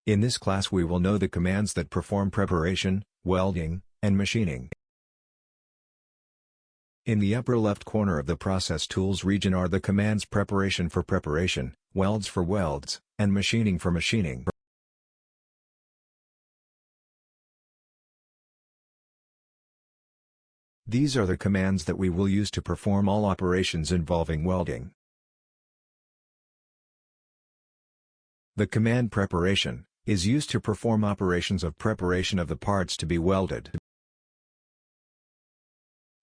In this class we will know the commands that perform preparation, welding, and machining. In the upper left corner of the Process Tools region are the commands preparation for preparation, welds for welds, and machining for machining. These are the commands that we will use to perform all operations involving welding. The command preparation is used to perform operations of preparation of the parts to be welded.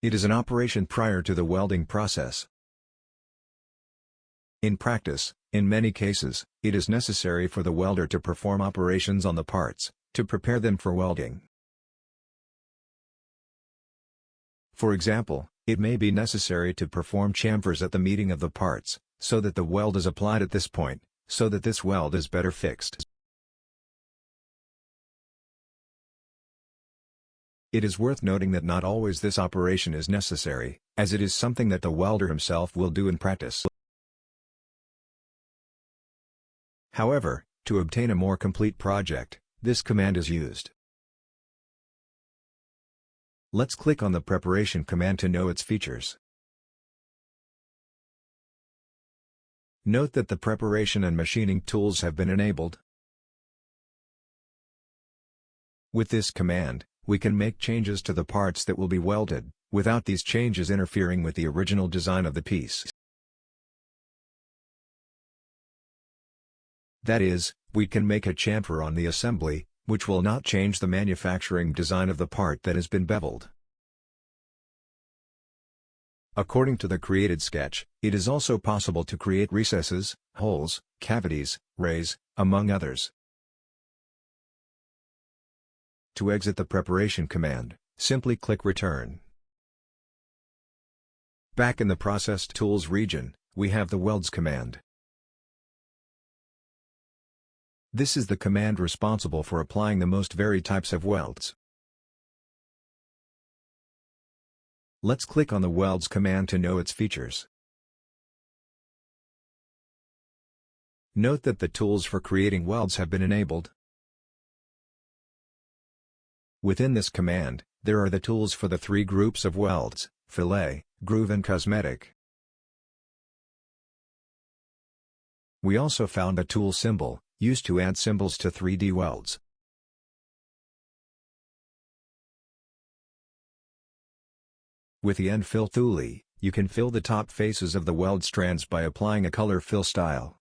It is an operation prior to the welding process. In practice, in many cases, it is necessary for the welder to perform operations on the parts, to prepare them for welding. For example, it may be necessary to perform chamfers at the meeting of the parts, so that the weld is applied at this point, so that this weld is better fixed. It is worth noting that not always this operation is necessary, as it is something that the welder himself will do in practice. However, to obtain a more complete project, this command is used. Let's click on the preparation command to know its features. Note that the preparation and machining tools have been enabled. With this command, we can make changes to the parts that will be welded, without these changes interfering with the original design of the piece. That is, we can make a chamfer on the assembly, which will not change the manufacturing design of the part that has been beveled. According to the created sketch, it is also possible to create recesses, holes, cavities, rays, among others. To exit the preparation command, simply click Return. Back in the Process Tools region, we have the Welds command. This is the command responsible for applying the most varied types of welds. Let's click on the Welds command to know its features. Note that the tools for creating welds have been enabled. Within this command, there are the tools for the three groups of welds: fillet, groove and cosmetic. We also found a tool symbol, used to add symbols to 3D welds. With the end fill tool, you can fill the top faces of the weld strands by applying a color fill style.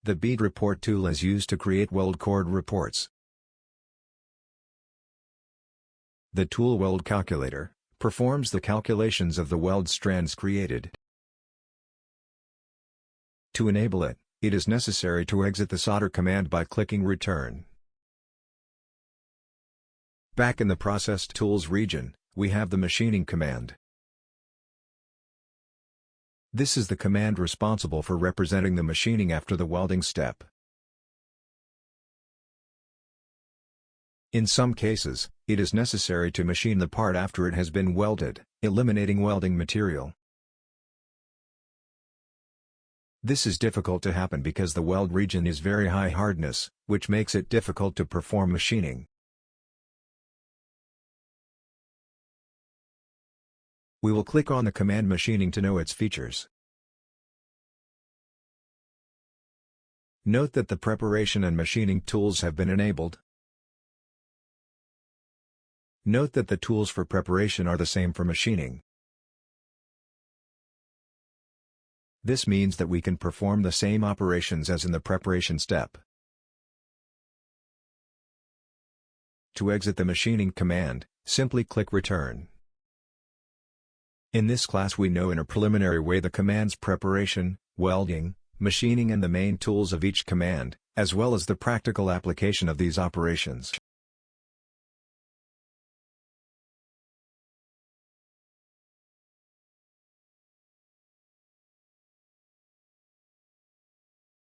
The Bead Report tool is used to create weld chord reports. The tool Weld Calculator performs the calculations of the weld strands created. To enable it, it is necessary to exit the solder command by clicking Return. Back in the Process Tools region, we have the machining command. This is the command responsible for representing the machining after the welding step. In some cases, it is necessary to machine the part after it has been welded, eliminating welding material. This is difficult to happen because the weld region is very high hardness, which makes it difficult to perform machining. We will click on the command machining to know its features. Note that the preparation and machining tools have been enabled. Note that the tools for preparation are the same for machining. This means that we can perform the same operations as in the preparation step. To exit the machining command, simply click Return. In this class we know in a preliminary way the commands preparation, welding, machining and the main tools of each command, as well as the practical application of these operations.